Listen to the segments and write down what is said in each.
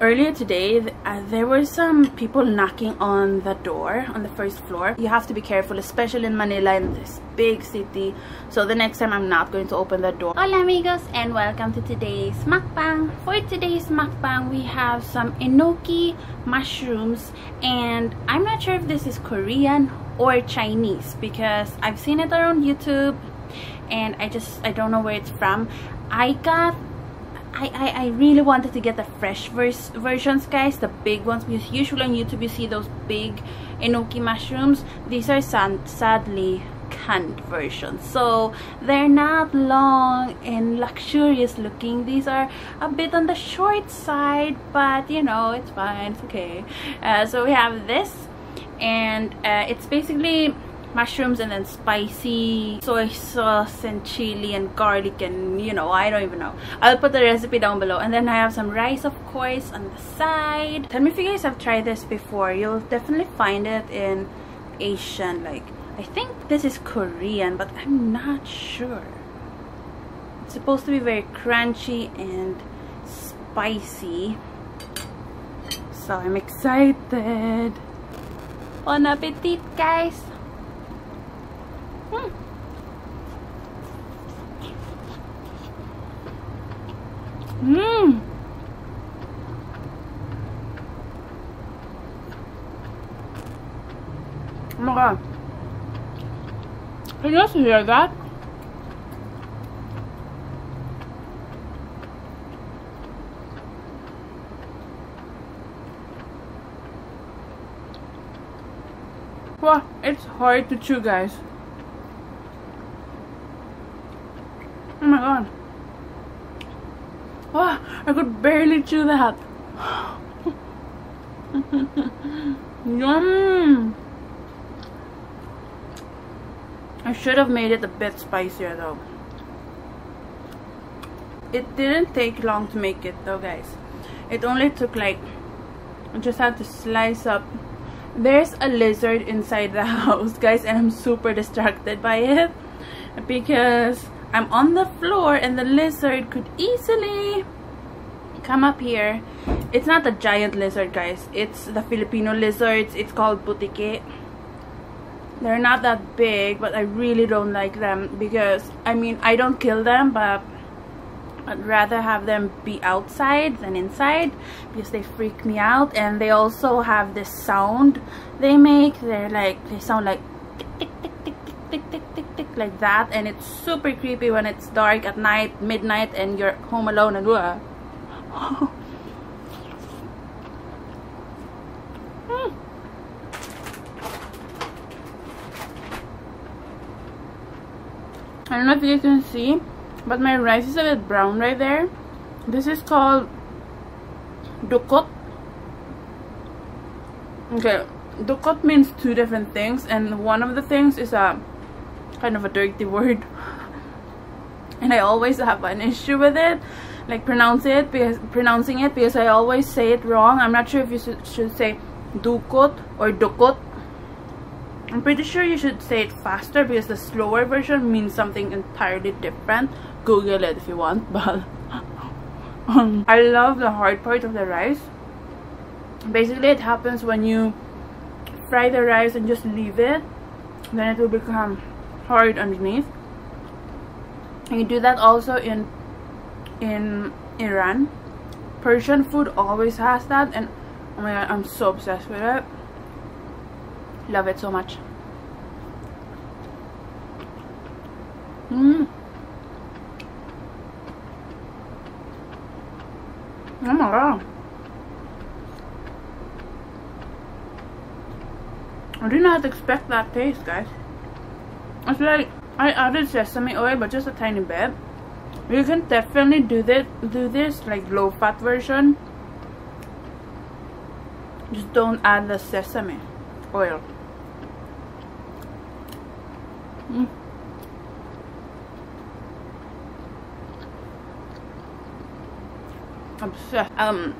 Earlier today, there were some people knocking on the door on the first floor. You have to be careful, especially in Manila, in this big city. So the next time I'm not going to open the door. Hola amigos and welcome to today's mukbang. For today's mukbang, we have some Enoki mushrooms, and I'm not sure if this is Korean or Chinese because I've seen it around YouTube and I don't know where it's from. I really wanted to get the fresh versions, guys, the big ones, because usually on YouTube you see those big Enoki mushrooms. These are sadly canned versions, so they're not long and luxurious looking. These are a bit on the short side, but you know, it's fine, it's okay. So we have this, and it's basically mushrooms and then spicy soy sauce and chili and garlic and, you know, I don't even know. I'll put the recipe down below. And then I have some rice, of course, on the side. Tell me if you guys have tried this before. You'll definitely find it in Asian, like I think this is Korean, but I'm not sure. It's supposed to be very crunchy and spicy, so I'm excited. Bon appetit, guys. Oh my god. Can you guys hear that? Wow, it's hard to chew, guys. Oh my god. Wow, I could barely chew that. Yum! I should have made it a bit spicier though. It didn't take long to make it though, guys. It only took like, I just had to slice up. There's a lizard inside the house, guys, and I'm super distracted by it because I'm on the floor and the lizard could easily come up here. It's not a giant lizard, guys. It's the Filipino lizards. It's called butike. They're not that big, but I really don't like them because, I mean, I don't kill them, but I'd rather have them be outside than inside because they freak me out. And they also have this sound they make. They sound like tick tick tick tick tick tick tick tick like that, and it's super creepy when it's dark at night, midnight, and you're home alone and I don't know if you guys can see, but my rice is a bit brown right there. This is called dukot. Okay, dukot means two different things, and one of the things is a kind of a dirty word, and I always have an issue with it, like pronouncing it because I always say it wrong. I'm not sure if you should say dukot or dukot. I'm pretty sure you should say it faster because the slower version means something entirely different. Google it if you want, but I love the hard part of the rice. Basically, it happens when you fry the rice and just leave it, then it will become hard underneath. And you do that also in Iran. Persian food always has that, and oh my god, I'm so obsessed with it. Love it so much. Oh my god. I did not expect that taste, guys. It's like I added sesame oil, but just a tiny bit. You can definitely do this like low fat version. Just don't add the sesame oil. Obsessed.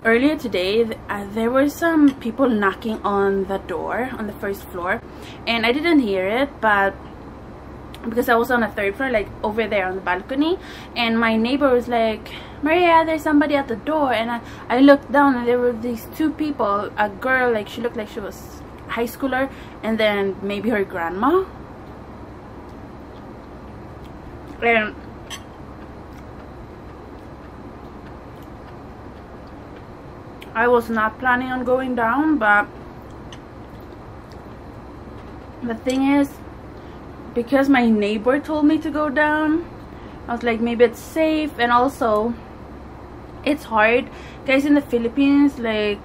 Earlier today, there were some people knocking on the door on the first floor, and I didn't hear it, but because I was on the 3rd floor, like over there on the balcony, and my neighbor was like, Maria, there's somebody at the door. And I looked down, and there were these 2 people, a girl, like she looked like she was a high schooler, and then maybe her grandma. And I was not planning on going down, but the thing is, because my neighbor told me to go down, I was like, maybe it's safe. And also it's hard, guys, in the Philippines, like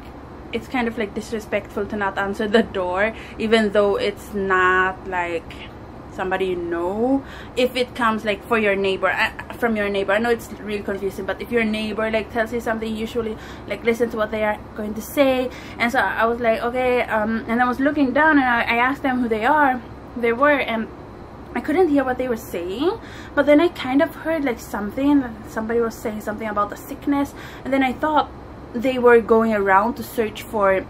it's kind of like disrespectful to not answer the door, even though it's not like somebody you know. If it comes like for your neighbor, from your neighbor, I know it's really confusing, but if your neighbor like tells you something, usually like listen to what they are going to say. And so I was like, okay, and I was looking down, and I asked them who they were, and I couldn't hear what they were saying, but then I kind of heard like somebody was saying something about the sickness, and then I thought they were going around to search for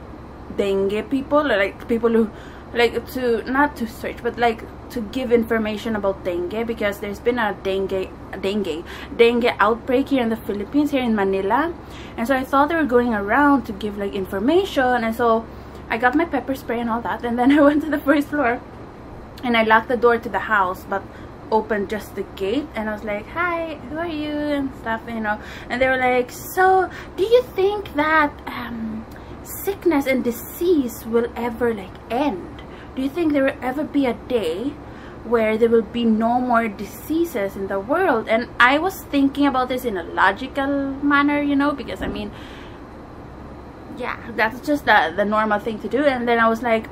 dengue people, or like people who like to not to search but like to give information about dengue, because there's been a dengue outbreak here in the Philippines, here in Manila. And so I thought they were going around to give like information, and so I got my pepper spray and all that, and then I went to the 1st floor and I locked the door to the house but opened just the gate, and I was like, hi, who are you, and stuff, you know. And they were like, so do you think that sickness and disease will ever like end? Do you think there will ever be a day where there will be no more diseases in the world? And I was thinking about this in a logical manner, you know, because I mean, yeah, that's just the normal thing to do. And then I was like,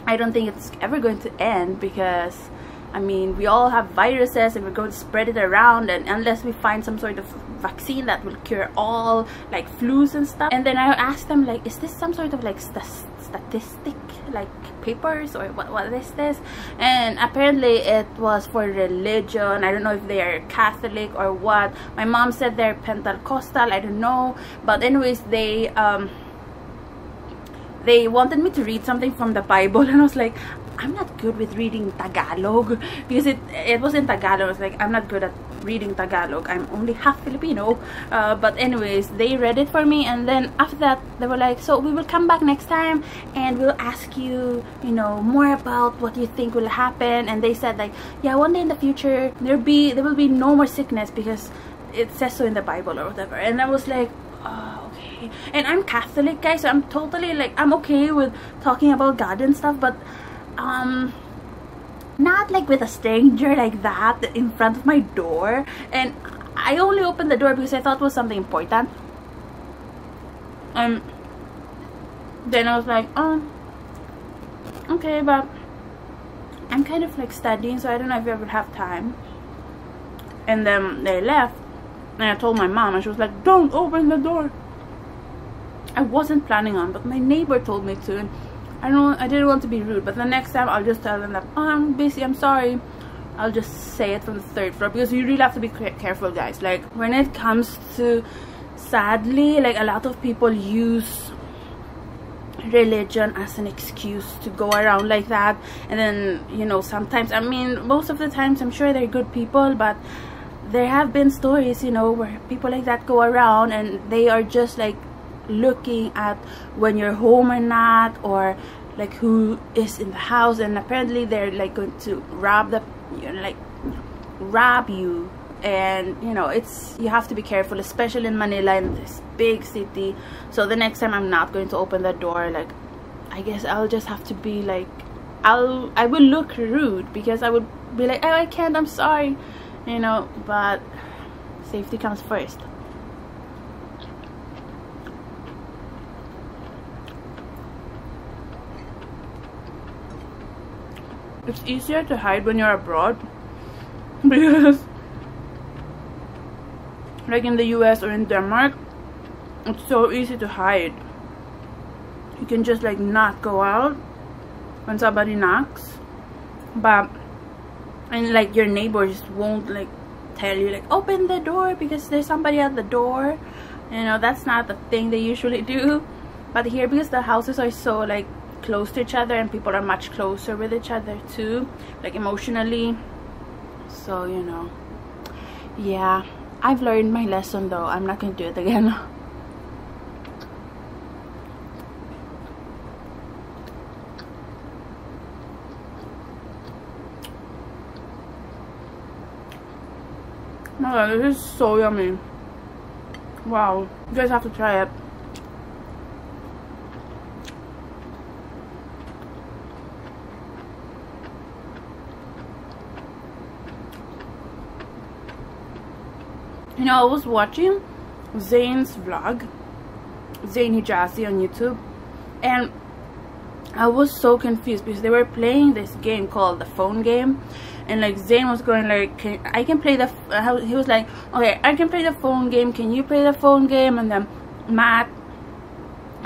I don't think it's ever going to end, because I mean, we all have viruses and we're going to spread it around, and unless we find some sort of vaccine that will cure all like flus and stuff. And then I asked them like, is this some sort of like statistic like papers, or what is this? And apparently it was for religion. I don't know if they are Catholic or what. My mom said they're Pentecostal, I don't know, but anyways, they wanted me to read something from the Bible, and I was like, I'm not good with reading Tagalog, because it was in Tagalog. I was like, I'm not good at reading Tagalog, I'm only half Filipino. But anyways, they read it for me, and then after that they were like, so we will come back next time and we'll ask you, you know, more about what you think will happen. And they said like, yeah, one day in the future there will be no more sickness, because it says so in the Bible or whatever. And I was like, oh, okay. And I'm Catholic, guys, so I'm totally like, I'm okay with talking about God and stuff, but not like with a stranger like that in front of my door. And I only opened the door because I thought it was something important. Then I was like, oh, okay, but I'm kind of like studying, so I don't know if I will have time. And then they left, and I told my mom, and she was like, don't open the door. I wasn't planning on, but my neighbor told me to, and I didn't want to be rude, but the next time I'll just tell them that, oh, I'm busy, I'm sorry. I'll just say it from the 3rd floor, because you really have to be careful, guys. Like, when it comes to, sadly, like a lot of people use religion as an excuse to go around like that. And then, you know, sometimes, I mean, most of the times I'm sure they're good people, but there have been stories, you know, where people like that go around and they are just like looking at when you're home or not, or like who is in the house, and apparently they're like going to rob you. And you know, you have to be careful, especially in Manila, in this big city. So the next time I'm not going to open the door. Like, I guess I'll just have to be like, I will look rude, because I would be like, oh, I can't, I'm sorry, you know, but safety comes first. It's easier to hide when you're abroad, because like in the US or in Denmark, it's so easy to hide. You can just like not go out when somebody knocks, and like your neighbors won't like tell you like, open the door because there's somebody at the door. You know, that's not the thing they usually do. But here, because the houses are so like close to each other, and people are much closer with each other too, like emotionally, So, you know, yeah, I've learned my lesson though. I'm not gonna do it again. Oh my god, this is so yummy. Wow, you guys have to try it. You know, I was watching Zayn's vlog, Zayn Hijazi on YouTube, and I was so confused because they were playing this game called the phone game, and like Zayn was going like, I can play the, he was like, okay, I can play the phone game, can you play the phone game? And then Matt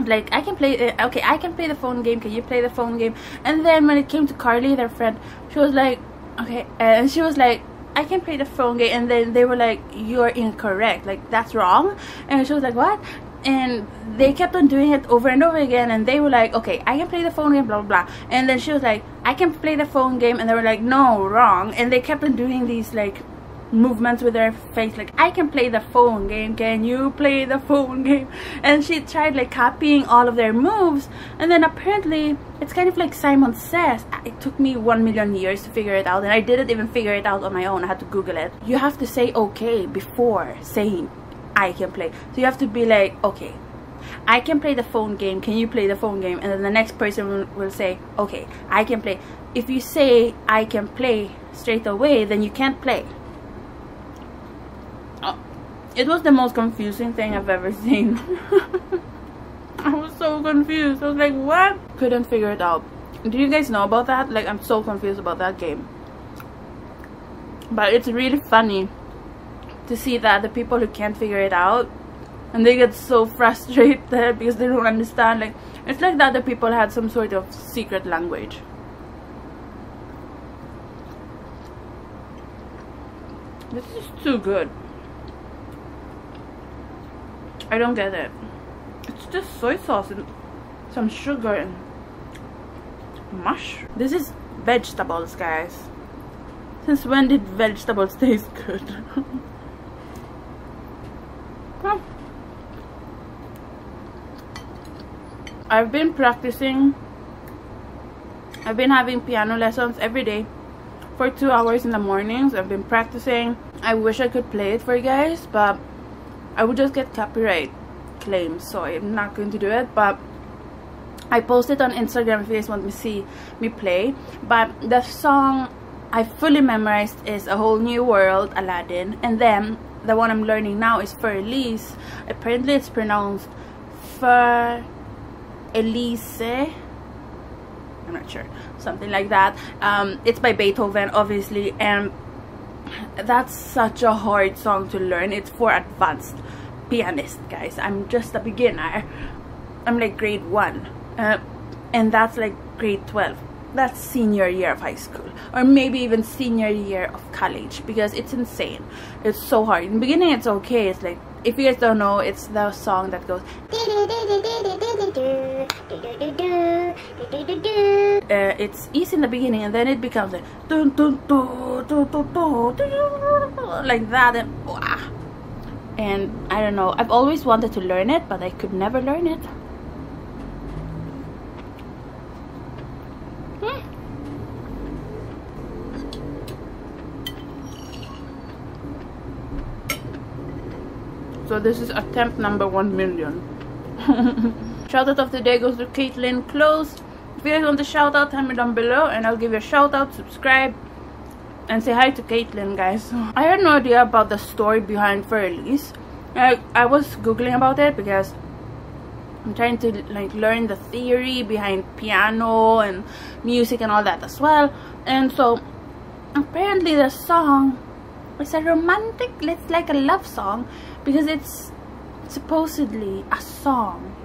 like, I can play it, okay, I can play the phone game, can you play the phone game? And then when it came to Carly, their friend, she was like, okay, and she was like, I can play the phone game. And then they were like, you're incorrect, like that's wrong. And she was like, what? And they kept on doing it over and over again, and they were like, okay, I can play the phone game, blah blah blah. And then she was like, I can play the phone game, and they were like, no, wrong. And they kept on doing these like movements with their face, like, I can play the phone game, can you play the phone game? And she tried like copying all of their moves, and then apparently it's kind of like Simon Says. It took me 1,000,000 years to figure it out, and I didn't even figure it out on my own. I had to Google it. You have to say okay before saying I can play. So you have to be like, okay, I can play the phone game, can you play the phone game? And then the next person will say, okay, I can play. If you say I can play straight away, then you can't play. It was the most confusing thing I've ever seen. I was so confused. I was like, what? Couldn't figure it out. Do you guys know about that? Like, I'm so confused about that game. But it's really funny to see that the people who can't figure it out, and they get so frustrated because they don't understand. Like, it's like the other people had some sort of secret language. This is too good. I don't get it. It's just soy sauce and some sugar and mushroom. This is vegetables, guys. Since when did vegetables taste good? Well, I've been practicing. I've been having piano lessons every day for 2 hours in the mornings. I've been practicing. I wish I could play it for you guys, but I would just get copyright claims, so I'm not going to do it. But I post it on Instagram if you guys want to see me play. But the song I fully memorized is A Whole New World, Aladdin, and then the one I'm learning now is For Elise. Apparently it's pronounced For Elise, I'm not sure, something like that. It's by Beethoven, obviously, and that's such a hard song to learn. It's for advanced pianist, guys. I'm just a beginner. I'm like grade 1, and that's like grade 12. That's senior year of high school, or maybe even senior year of college, because it's insane. It's so hard. In the beginning it's okay. It's like, if you guys don't know, it's the song that goes it's easy in the beginning, and then it becomes like like that, and I don't know, I've always wanted to learn it, but I could never learn it. So this is attempt number 1,000,000. Shout out of the day goes to Caitlin Close. If you guys want a shout out, tell me down below and I'll give you a shout out. Subscribe and say hi to Caitlin, guys. I had no idea about the story behind For Elise. I was googling about it because I'm trying to like learn the theory behind piano and music and all that as well. And so apparently the song is a romantic, it's like a love song, because it's supposedly a song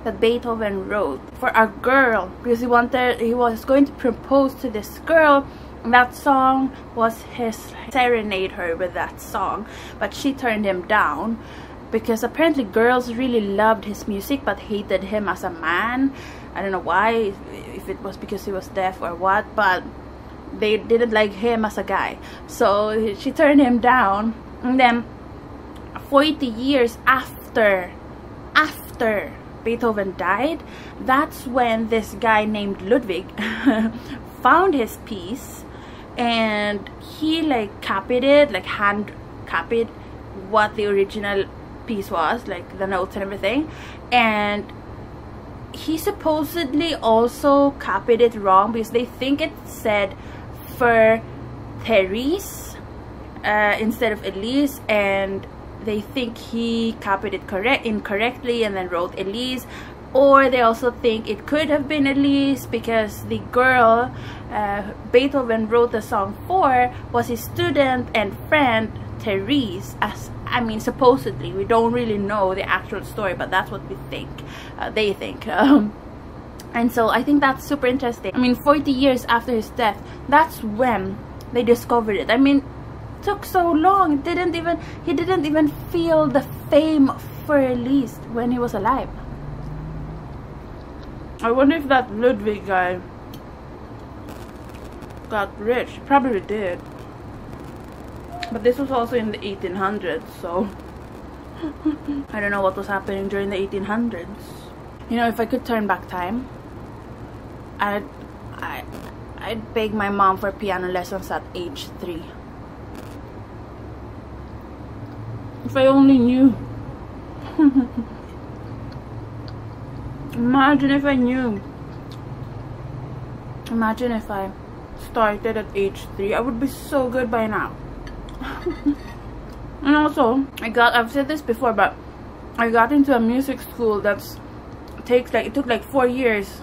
that Beethoven wrote for a girl, because he was going to propose to this girl, and that song was his serenade her with that song, but she turned him down because apparently girls really loved his music but hated him as a man. I don't know why, if it was because he was deaf or what, but they didn't like him as a guy, so she turned him down. And then 40 years after Beethoven died, that's when this guy named Ludwig found his piece, and he like copied it, like hand copied what the original piece was, like the notes and everything. And he supposedly also copied it wrong, because they think it said for Therese instead of Elise, and they think he copied it incorrectly and then wrote Elise. Or they also think it could have been Elise, because the girl Beethoven wrote the song for was his student and friend Therese. As I mean, supposedly, we don't really know the actual story, but that's what we think. They think. And so I think that's super interesting. I mean, 40 years after his death, that's when they discovered it. I mean, it took so long. He didn't even feel the fame for Elise when he was alive. I wonder if that Ludwig guy got rich. He probably did. But this was also in the 1800s, so I don't know what was happening during the 1800s. You know, if I could turn back time, I'd beg my mom for piano lessons at age 3. If I only knew. Imagine if I knew. Imagine if I started at age 3. I would be so good by now. And also, I've said this before, but I got into a music school it took like 4 years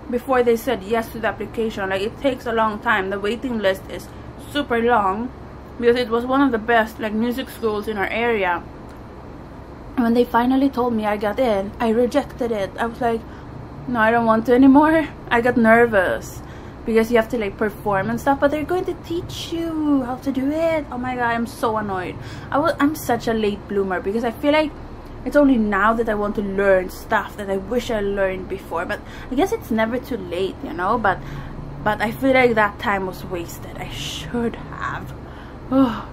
before they said yes to the application. Like, it takes a long time. The waiting list is super long, because it was one of the best like music schools in our area. When they finally told me I got in, I rejected it. I was like, no, I don't want to anymore. I got nervous because you have to like perform and stuff, but they're going to teach you how to do it. Oh my god, I'm so annoyed. I'm such a late bloomer, because I feel like it's only now that I want to learn stuff that I wish I learned before. But I guess it's never too late, you know. But I feel like that time was wasted. I should have. Oh.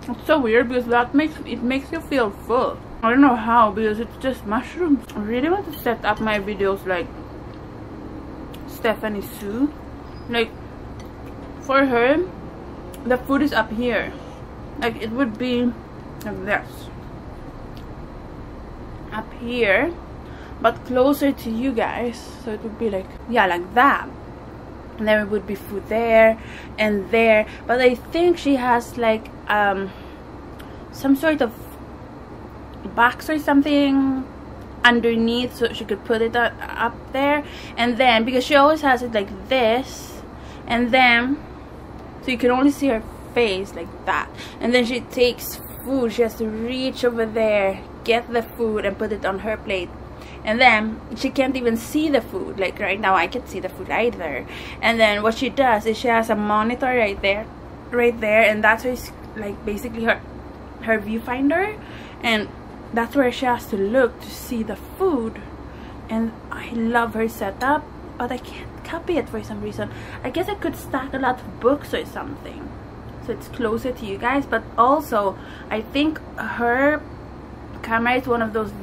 It's so weird, because it makes you feel full. I don't know how, because it's just mushrooms. I really want to set up my videos like Stephanie Sue. Like, for her, the food is up here. Like, it would be like this. Up here, but closer to you guys. So it would be like, yeah, like that. And there would be food there and there. But I think she has like some sort of box or something underneath, so she could put it up there. And then, because she always has it like this, and then so you can only see her face like that. And then she takes food. She has to reach over there, get the food, and put it on her plate. And then she can't even see the food. Like right now, I can't see the food either. And then what she does is she has a monitor right there, and that's where it's like basically her viewfinder, and that's where she has to look to see the food. And I love her setup, but I can't copy it for some reason. I guess I could stack a lot of books or something, so it's closer to you guys. But also, I think her camera is one of those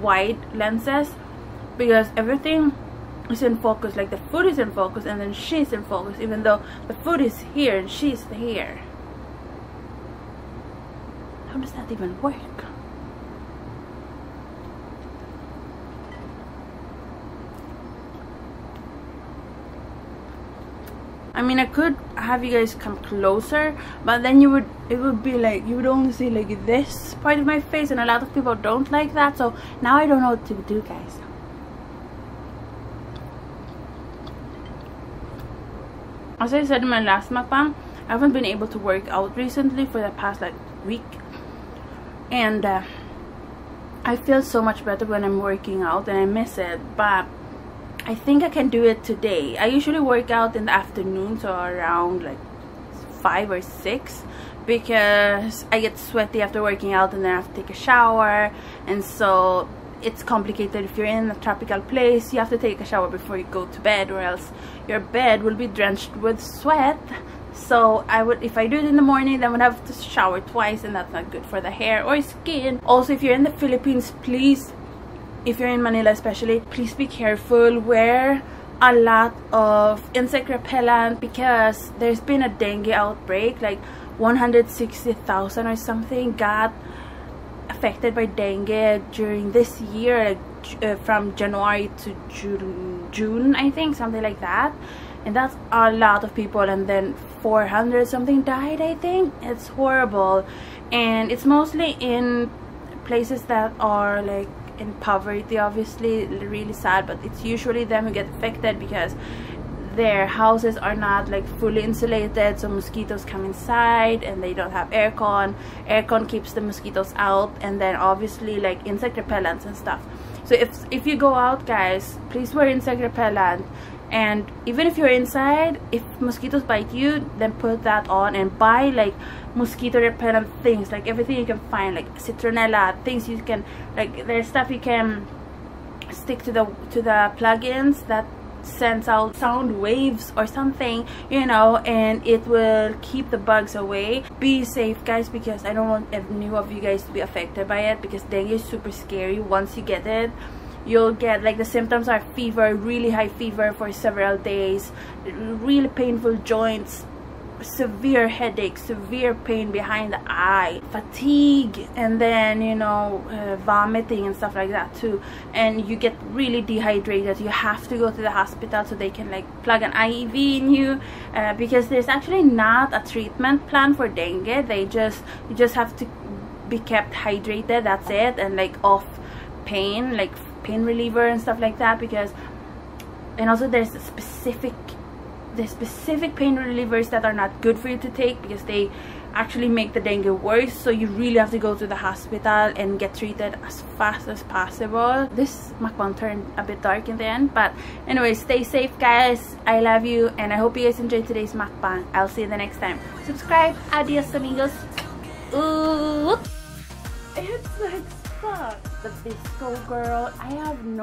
wide lenses, because everything is in focus. Like the food is in focus, and then she's in focus, even though the food is here and she's here. How does that even work? I mean, I could have you guys come closer, but then it would be like, you would only see like this part of my face, and a lot of people don't like that. So now I don't know what to do, guys. As I said in my last mukbang, I haven't been able to work out recently for the past like week, and I feel so much better when I'm working out, and I miss it. But I think I can do it today. I usually work out in the afternoon, so around like 5 or 6 because I get sweaty after working out and then I have to take a shower, and so it's complicated. If you're in a tropical place, you have to take a shower before you go to bed, or else your bed will be drenched with sweat. So if I do it in the morning, then I would have to shower twice, and that's not good for the hair or skin. Also, if you're in the Philippines, please, if you're in Manila especially, please be careful. Wear a lot of insect repellent because there's been a dengue outbreak. Like 160,000 or something got affected by dengue during this year, from January to June, I think, something like that. And that's a lot of people, and then 400 something died, I think. It's horrible, and it's mostly in places that are like in poverty, obviously. Really sad, but it's usually them who get affected because their houses are not like fully insulated, so mosquitoes come inside, and they don't have aircon. Aircon keeps the mosquitoes out, and then obviously like insect repellents and stuff. So if you go out, guys, please wear insect repellent. And even if you're inside, if mosquitoes bite you, then put that on, and buy like mosquito repellent things, like everything you can find, like citronella, things you can, like there's stuff you can stick to the plugins that sends out sound waves or something, you know, and it will keep the bugs away. Be safe, guys, because I don't want any of you guys to be affected by it, because dengue is super scary. Once you get it, you'll get like the symptoms are fever, really high fever for several days, really painful joints, severe headache, severe pain behind the eye, fatigue, and then, you know, vomiting and stuff like that too. And you get really dehydrated. You have to go to the hospital so they can like plug an IV in you, because there's actually not a treatment plan for dengue. You just have to be kept hydrated, that's it, and like off pain, like pain reliever and stuff like that. Because, and also there's specific pain relievers that are not good for you to take, because they actually make the dengue worse. So you really have to go to the hospital and get treated as fast as possible. This mukbang turned a bit dark in the end, but anyway, stay safe, guys. I love you, and I hope you guys enjoyed today's mukbang. I'll see you the next time. Subscribe. Adios, amigos. Ooh, it's like stuck. The disco girl, I have no